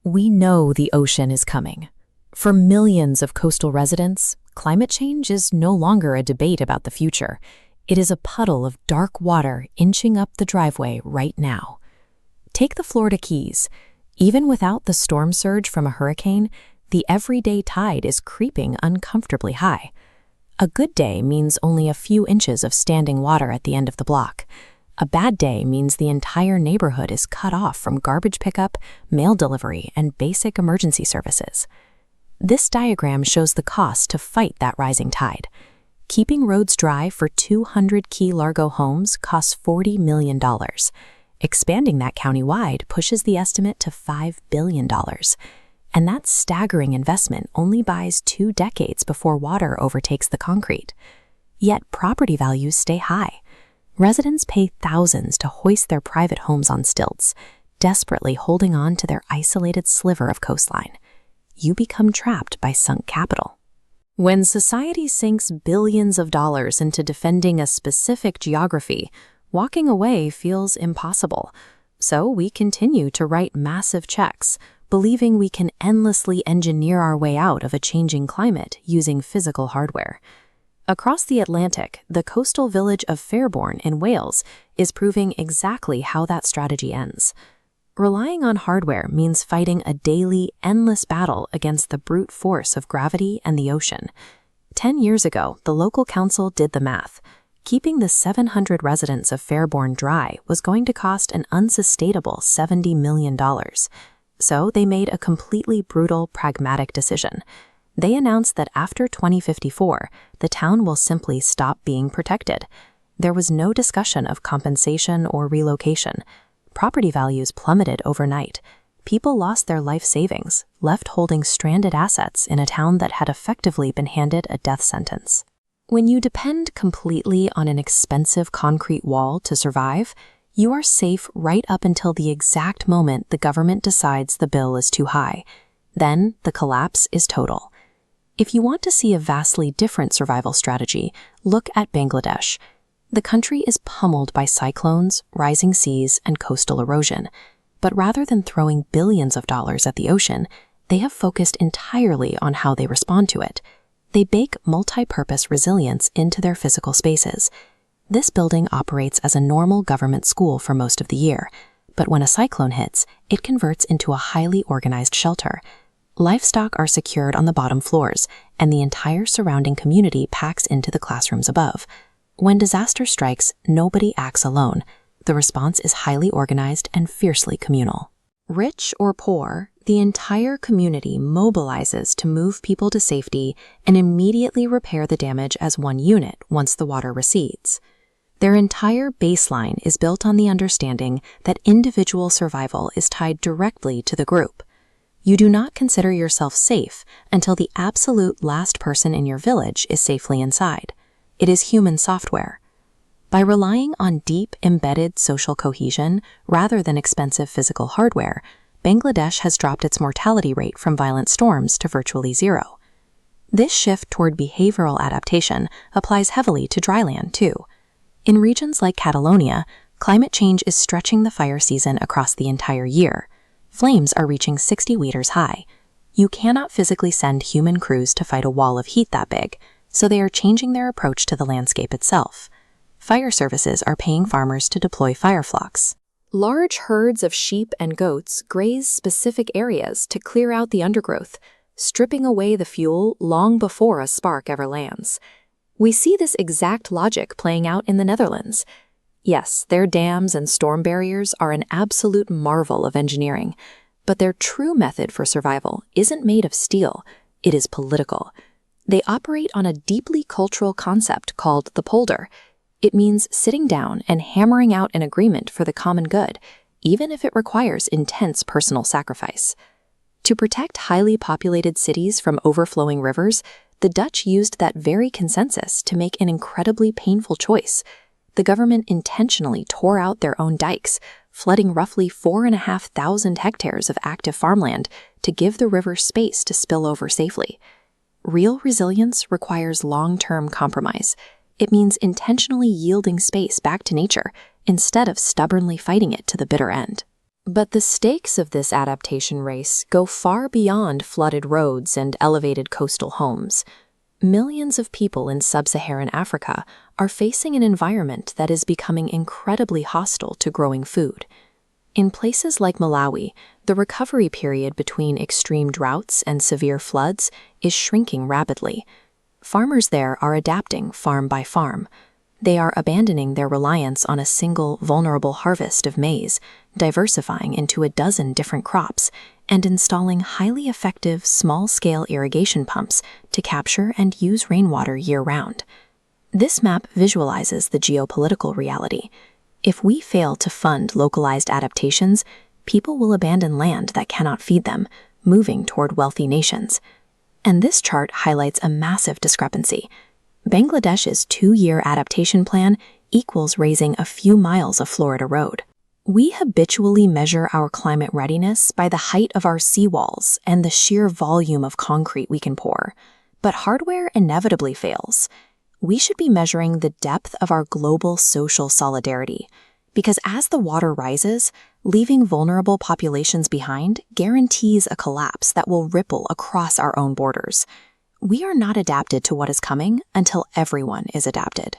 We know the ocean is coming. For millions of coastal residents, climate change is no longer a debate about the future. It is a puddle of dark water inching up the driveway right now. Take the Florida Keys. Even without the storm surge from a hurricane, the everyday tide is creeping uncomfortably high. A good day means only a few inches of standing water at the end of the block. A bad day means the entire neighborhood is cut off from garbage pickup, mail delivery, and basic emergency services. This diagram shows the cost to fight that rising tide. Keeping roads dry for 200 Key Largo homes costs $40 million. Expanding that countywide pushes the estimate to $5 billion. And that staggering investment only buys 2 decades before water overtakes the concrete. Yet property values stay high. Residents pay thousands to hoist their private homes on stilts, desperately holding on to their isolated sliver of coastline. You become trapped by sunk capital. When society sinks billions of dollars into defending a specific geography, walking away feels impossible. So we continue to write massive checks, believing we can endlessly engineer our way out of a changing climate using physical hardware. Across the Atlantic, the coastal village of Fairborn in Wales is proving exactly how that strategy ends. Relying on hardware means fighting a daily, endless battle against the brute force of gravity and the ocean. 10 years ago, the local council did the math. Keeping the 700 residents of Fairborn dry was going to cost an unsustainable $70 million. So they made a completely brutal, pragmatic decision. They announced that after 2054, the town will simply stop being protected. There was no discussion of compensation or relocation. Property values plummeted overnight. People lost their life savings, left holding stranded assets in a town that had effectively been handed a death sentence. When you depend completely on an expensive concrete wall to survive, you are safe right up until the exact moment the government decides the bill is too high. Then the collapse is total. If you want to see a vastly different survival strategy, look at Bangladesh. The country is pummeled by cyclones, rising seas, and coastal erosion. But rather than throwing billions of dollars at the ocean, they have focused entirely on how they respond to it. They bake multi-purpose resilience into their physical spaces. This building operates as a normal government school for most of the year, but when a cyclone hits, it converts into a highly organized shelter. Livestock are secured on the bottom floors, and the entire surrounding community packs into the classrooms above. When disaster strikes, nobody acts alone. The response is highly organized and fiercely communal. Rich or poor, the entire community mobilizes to move people to safety and immediately repair the damage as one unit once the water recedes. Their entire baseline is built on the understanding that individual survival is tied directly to the group. You do not consider yourself safe until the absolute last person in your village is safely inside. It is human software. By relying on deep, embedded social cohesion rather than expensive physical hardware, Bangladesh has dropped its mortality rate from violent storms to virtually zero. This shift toward behavioral adaptation applies heavily to dryland, too. In regions like Catalonia, climate change is stretching the fire season across the entire year. Flames are reaching 60 meters high. You cannot physically send human crews to fight a wall of heat that big, so they are changing their approach to the landscape itself. Fire services are paying farmers to deploy fire flocks. Large herds of sheep and goats graze specific areas to clear out the undergrowth, stripping away the fuel long before a spark ever lands. We see this exact logic playing out in the Netherlands. Yes, their dams and storm barriers are an absolute marvel of engineering, but their true method for survival isn't made of steel, it is political. They operate on a deeply cultural concept called the polder. It means sitting down and hammering out an agreement for the common good, even if it requires intense personal sacrifice. To protect highly populated cities from overflowing rivers, the Dutch used that very consensus to make an incredibly painful choice. The government intentionally tore out their own dikes, flooding roughly 4,500 hectares of active farmland to give the river space to spill over safely. Real resilience requires long-term compromise. It means intentionally yielding space back to nature instead of stubbornly fighting it to the bitter end. But the stakes of this adaptation race go far beyond flooded roads and elevated coastal homes. Millions of people in sub-Saharan Africa are facing an environment that is becoming incredibly hostile to growing food. In places like Malawi, the recovery period between extreme droughts and severe floods is shrinking rapidly. Farmers there are adapting farm by farm. They are abandoning their reliance on a single vulnerable harvest of maize, diversifying into a dozen different crops, and installing highly effective small-scale irrigation pumps to capture and use rainwater year-round. This map visualizes the geopolitical reality. If we fail to fund localized adaptations, people will abandon land that cannot feed them, moving toward wealthy nations. And this chart highlights a massive discrepancy. Bangladesh's 2-year adaptation plan equals raising a few miles of Florida road. We habitually measure our climate readiness by the height of our seawalls and the sheer volume of concrete we can pour. But hardware inevitably fails. We should be measuring the depth of our global social solidarity, because as the water rises, leaving vulnerable populations behind guarantees a collapse that will ripple across our own borders. We are not adapted to what is coming until everyone is adapted.